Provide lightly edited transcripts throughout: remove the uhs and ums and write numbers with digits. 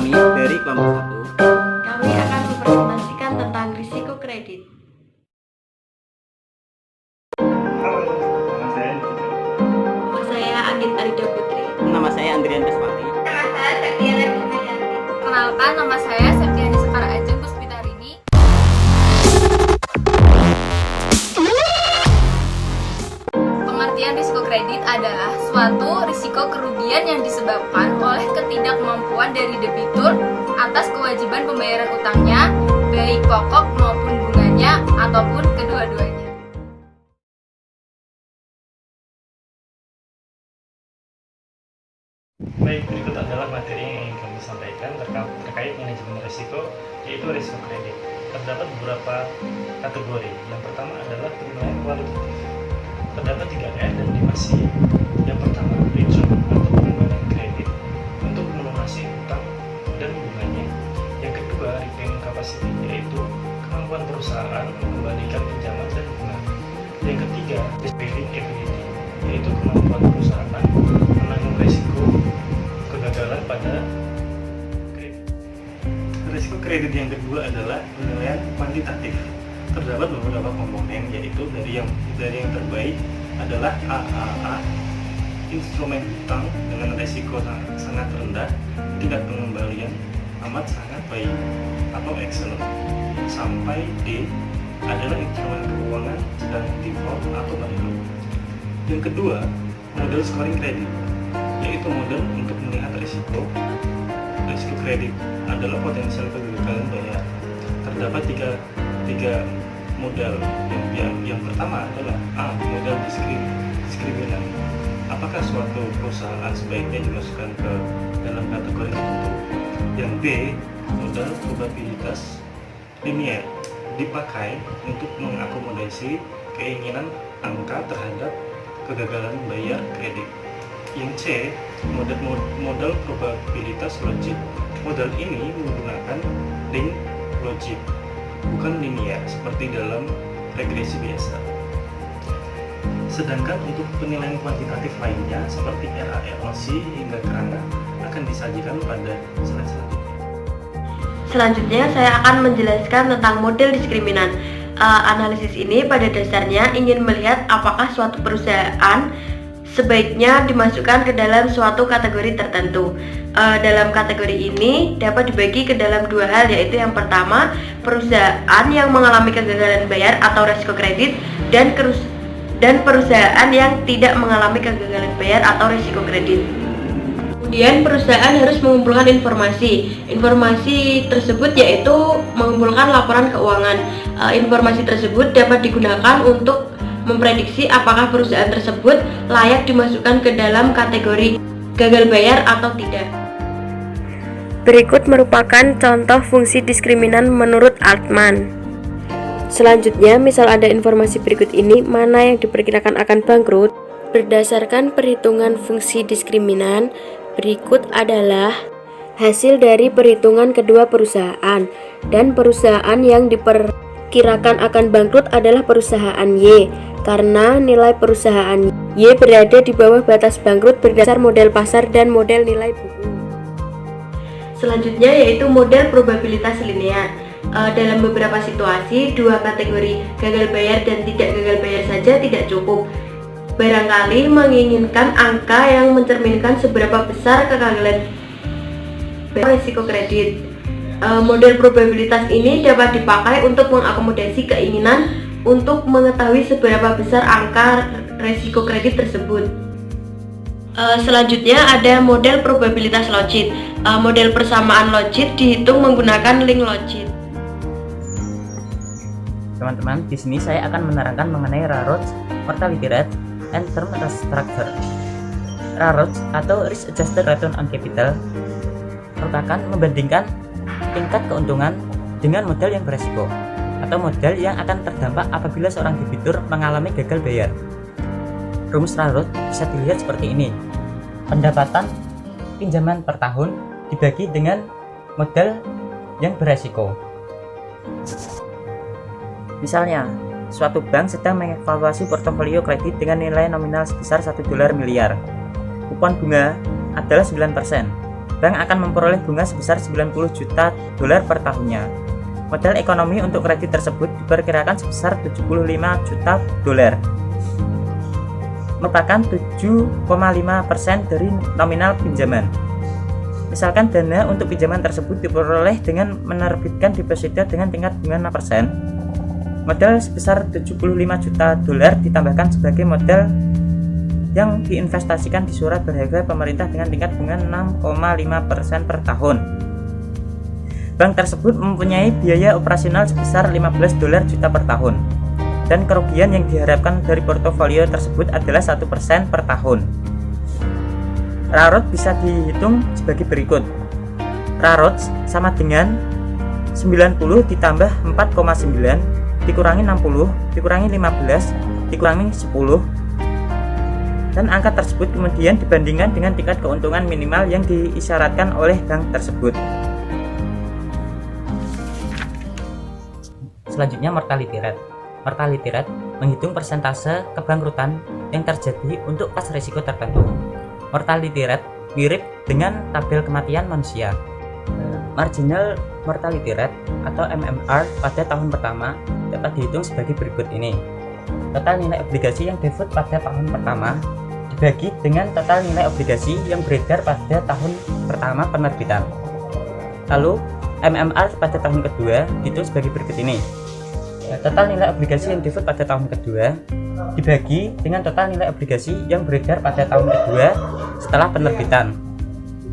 kami dari kelompok 1. Kami akan mempresentasikan tentang risiko kredit. Nama saya Anggit Arida Putri. Nama saya Andrian Desmati. Nama saya Septiana Puspidarini. Kenalkan, nama saya Septiani Sekar Ajeng Puspitarini. Pengertian risiko kredit adalah suatu risiko kerugian yang disebabkan oleh ketidakmampuan dari debitur atas kewajiban pembayaran utangnya, baik pokok maupun bunganya ataupun kedua-duanya. Baik, berikut adalah materi yang ingin kami sampaikan terkait manajemen risiko, yaitu risiko kredit. Terdapat beberapa kategori. Yang pertama adalah penilaian kualitatif. Terdapat 3 dan 5C. Yang pertama, instrumen atau pengembangan kredit untuk melunasi utang dan bunganya. Yang kedua, repayment capacity, yaitu kemampuan perusahaan mengembalikan pinjaman dan bunga. Yang ketiga, risk bearing ability, yaitu kemampuan perusahaan menanggung risiko kegagalan pada kredit. Risiko kredit yang kedua adalah penilaian kuantitatif. Terdapat beberapa komponen, yaitu dari yang terbaik adalah AAA, instrumen utang dengan risiko sangat rendah, tingkat pengembalian amat sangat baik atau excellent, sampai D adalah instrumen keuangan sedang default atau bankrupt. Yang kedua, model scoring kredit, yaitu model untuk melihat risiko kredit adalah potensial kegagalan bayar. Terdapat tiga model. Yang pertama adalah A, model diskriminan. Apakah suatu perusahaan sebaiknya dimasukkan ke dalam kategori tertentu? Yang B, model probabilitas linier, dipakai untuk mengakomodasi keinginan angka terhadap kegagalan bayar kredit. Yang C, model probabilitas logik. Model ini menggunakan link logik, bukan linear seperti dalam regresi biasa. Sedangkan untuk penilaian kuantitatif lainnya seperti RALC hingga kerangka akan disajikan pada slide selanjutnya. Selanjutnya saya akan menjelaskan tentang model diskriminan. Analisis ini pada dasarnya ingin melihat apakah suatu perusahaan sebaiknya dimasukkan ke dalam suatu kategori tertentu. Dalam kategori ini dapat dibagi ke dalam 2 hal, yaitu yang pertama, perusahaan yang mengalami kegagalan bayar atau risiko kredit, dan perusahaan yang tidak mengalami kegagalan bayar atau risiko kredit. Kemudian perusahaan harus mengumpulkan informasi tersebut yaitu mengumpulkan laporan keuangan. Informasi tersebut dapat digunakan untuk memprediksi apakah perusahaan tersebut layak dimasukkan ke dalam kategori gagal bayar atau tidak. Berikut merupakan contoh fungsi diskriminan menurut Altman. Selanjutnya, misal ada informasi berikut ini, mana yang diperkirakan akan bangkrut. Berdasarkan perhitungan fungsi diskriminan, berikut adalah hasil dari perhitungan kedua perusahaan, dan perusahaan yang diperkirakan akan bangkrut adalah perusahaan Y, karena nilai perusahaan Y berada di bawah batas bangkrut berdasar model pasar dan model nilai buku. Selanjutnya yaitu model probabilitas linear. Dalam beberapa situasi, 2 kategori gagal bayar dan tidak gagal bayar saja tidak cukup. Barangkali menginginkan angka yang mencerminkan seberapa besar kegagalan risiko kredit. Model probabilitas ini dapat dipakai untuk mengakomodasi keinginan untuk mengetahui seberapa besar angka risiko kredit tersebut. Selanjutnya ada model probabilitas logit. Model persamaan logit dihitung menggunakan link logit. Teman-teman, di sini saya akan menerangkan mengenai RAROC, mortality rate, and term structure. RAROC atau risk adjusted return on capital merupakan membandingkan tingkat keuntungan dengan modal yang beresiko atau modal yang akan terdampak apabila seorang debitur mengalami gagal bayar. Rumus RAROC bisa dilihat seperti ini. Pendapatan pinjaman per tahun dibagi dengan modal yang beresiko. Misalnya, suatu bank sedang mengevaluasi portofolio kredit dengan nilai nominal sebesar $1 miliar. Kupon bunga adalah 9%. bank akan memperoleh bunga sebesar 90 juta dolar per tahunnya. Modal ekonomi untuk kredit tersebut diperkirakan sebesar 75 juta dolar, merupakan 7,5% dari nominal pinjaman. Misalkan dana untuk pinjaman tersebut diperoleh dengan menerbitkan deposito dengan tingkat bunga 6%. Modal sebesar 75 juta dolar ditambahkan sebagai modal yang diinvestasikan di surat berharga pemerintah dengan tingkat bunga 6,5% per tahun. Bank tersebut mempunyai biaya operasional sebesar 15 dolar juta per tahun, dan kerugian yang diharapkan dari portofolio tersebut adalah 1% per tahun. RAROT bisa dihitung sebagai berikut. RAROT sama dengan 90 ditambah 4,9 dikurangi 60 dikurangi 15 dikurangi 10, dan angka tersebut kemudian dibandingkan dengan tingkat keuntungan minimal yang diisyaratkan oleh bank tersebut. Selanjutnya mortality rate. Mortality rate menghitung persentase kebangkrutan yang terjadi untuk kelas risiko tertentu. Mortality rate mirip dengan tabel kematian manusia. Marginal mortality rate atau MMR pada tahun pertama dapat dihitung sebagai berikut ini. Total nilai obligasi yang default pada tahun pertama dibagi dengan total nilai obligasi yang beredar pada tahun pertama penerbitan. Lalu MMR pada tahun kedua dihitung sebagai berikut ini. Total nilai obligasi yang default pada tahun kedua dibagi dengan total nilai obligasi yang beredar pada tahun kedua setelah penerbitan,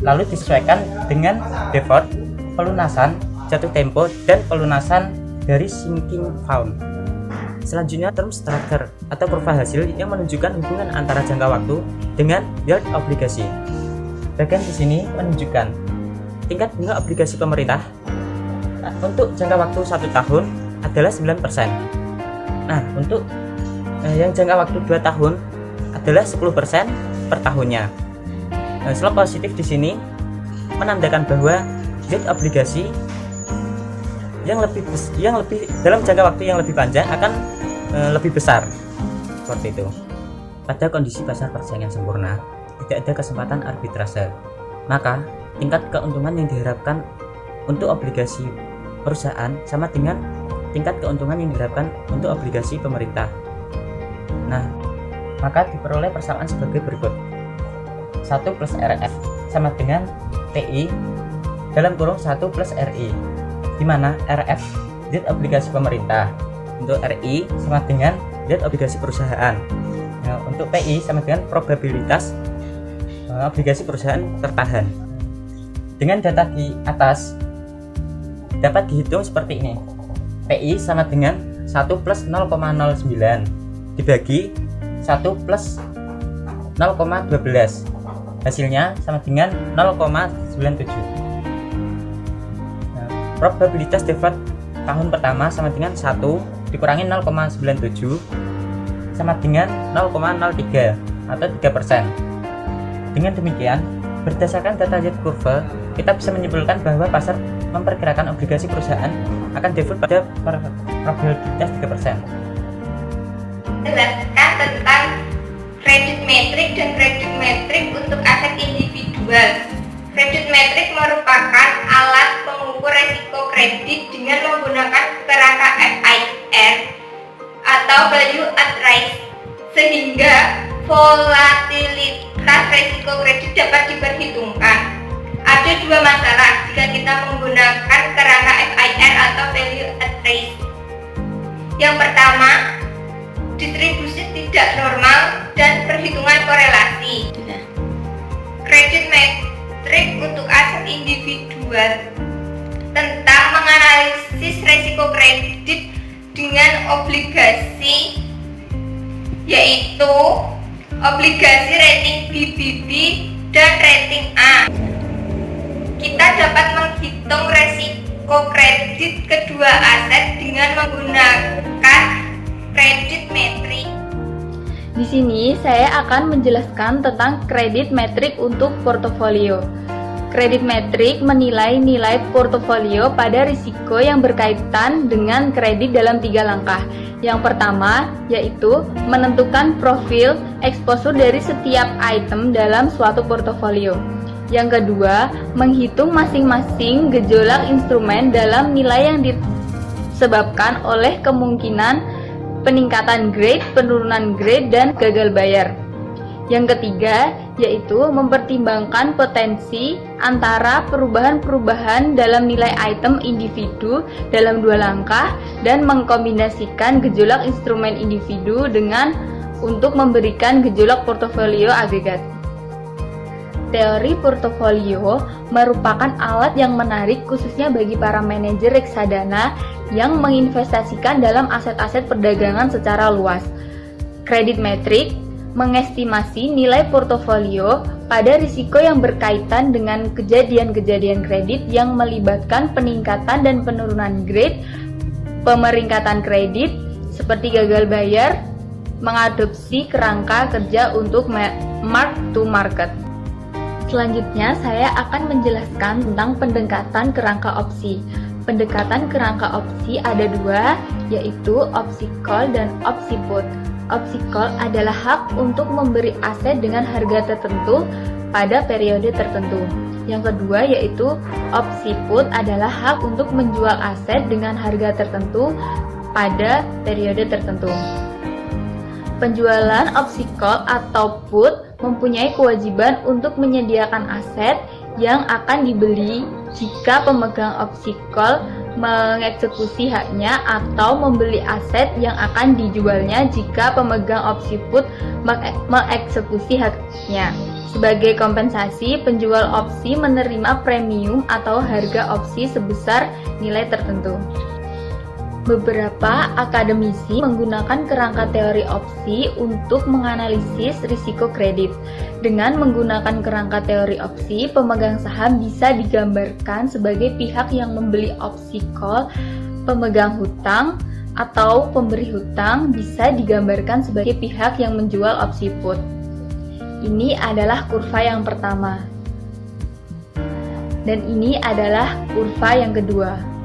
lalu disesuaikan dengan default, pelunasan, jatuh tempo, dan pelunasan dari sinking fund. Selanjutnya term structure atau kurva hasil yang menunjukkan hubungan antara jangka waktu dengan yield obligasi. Bagian di sini menunjukkan tingkat bunga obligasi pemerintah untuk jangka waktu 1 tahun adalah 9%. Nah, untuk yang jangka waktu 2 tahun adalah 10% per tahunnya. Slope positif di sini menandakan bahwa yield obligasi yang lebih dalam jangka waktu yang lebih panjang akan lebih besar, seperti itu. Pada kondisi pasar persaingan sempurna, tidak ada kesempatan arbitrase, maka tingkat keuntungan yang diharapkan untuk obligasi perusahaan sama dengan tingkat keuntungan yang diharapkan untuk obligasi pemerintah. Nah, maka diperoleh persamaan sebagai berikut. 1 plus RF sama dengan TI dalam kurung 1 plus RI, di mana RF yield obligasi pemerintah, untuk RI sama dengan yield obligasi perusahaan. Nah, untuk PI sama dengan probabilitas obligasi perusahaan tertahan. Dengan data di atas dapat dihitung seperti ini. PI sama dengan 1 plus 0,09 dibagi 1 plus 0,12, hasilnya sama dengan 0,97. Nah, probabilitas default tahun pertama sama dengan 1 dikurangi 0,97 sama dengan 0,03 atau 3%. Dengan demikian, berdasarkan data yield curve, kita bisa menyimpulkan bahwa pasar memperkirakan obligasi perusahaan akan default pada probabilitas 3%. Jelaskan tentang kredit metrik dan kredit metrik untuk aset individual. Kredit metrik merupakan alat pengukur resiko kredit dengan menggunakan kerangka FIR atau value at risk, sehingga volatilitas resiko kredit dapat diperhitungkan. Ada dua masalah jika kita menggunakan kerangka FIR atau value at risk. Yang pertama, distribusi tidak normal dan perhitungan korelasi. Kredit metrik untuk aset individual tentang menganalisis resiko kredit dengan obligasi, yaitu obligasi rating BBB dan rating A. Kita dapat menghitung resiko kredit kedua aset dengan menggunakan kredit metrik. Di sini saya akan menjelaskan tentang kredit metrik untuk portofolio. Kredit metrik menilai nilai portofolio pada risiko yang berkaitan dengan kredit dalam 3 langkah. Yang pertama yaitu menentukan profil eksposur dari setiap item dalam suatu portofolio. Yang kedua, menghitung masing-masing gejolak instrumen dalam nilai yang disebabkan oleh kemungkinan peningkatan grade, penurunan grade, dan gagal bayar. Yang ketiga, yaitu mempertimbangkan potensi antara perubahan-perubahan dalam nilai item individu dalam 2 langkah dan mengkombinasikan gejolak instrumen individu dengan untuk memberikan gejolak portofolio agregat. Teori portofolio merupakan alat yang menarik khususnya bagi para manajer reksadana yang menginvestasikan dalam aset-aset perdagangan secara luas. Kredit metrik mengestimasi nilai portofolio pada risiko yang berkaitan dengan kejadian-kejadian kredit yang melibatkan peningkatan dan penurunan grade, pemeringkatan kredit seperti gagal bayar, mengadopsi kerangka kerja untuk mark to market. Selanjutnya, saya akan menjelaskan tentang pendekatan kerangka opsi. Pendekatan kerangka opsi ada 2, yaitu opsi call dan opsi put. Opsi call adalah hak untuk memberi aset dengan harga tertentu pada periode tertentu. Yang kedua yaitu opsi put adalah hak untuk menjual aset dengan harga tertentu pada periode tertentu. Penjualan opsi call atau put mempunyai kewajiban untuk menyediakan aset yang akan dibeli jika pemegang opsi call mengeksekusi haknya atau membeli aset yang akan dijualnya jika pemegang opsi put mengeksekusi haknya. Sebagai kompensasi, penjual opsi menerima premium atau harga opsi sebesar nilai tertentu. Beberapa akademisi menggunakan kerangka teori opsi untuk menganalisis risiko kredit. Dengan menggunakan kerangka teori opsi, pemegang saham bisa digambarkan sebagai pihak yang membeli opsi call, pemegang hutang atau pemberi hutang bisa digambarkan sebagai pihak yang menjual opsi put. Ini adalah kurva yang pertama. Dan ini adalah kurva yang kedua.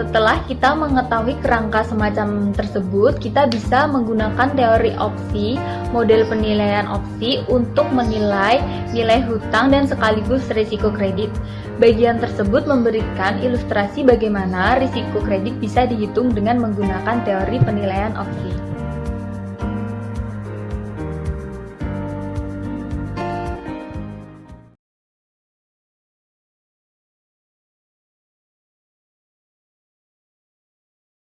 Setelah kita mengetahui kerangka semacam tersebut, kita bisa menggunakan teori opsi, model penilaian opsi untuk menilai nilai hutang dan sekaligus risiko kredit. Bagian tersebut memberikan ilustrasi bagaimana risiko kredit bisa dihitung dengan menggunakan teori penilaian opsi.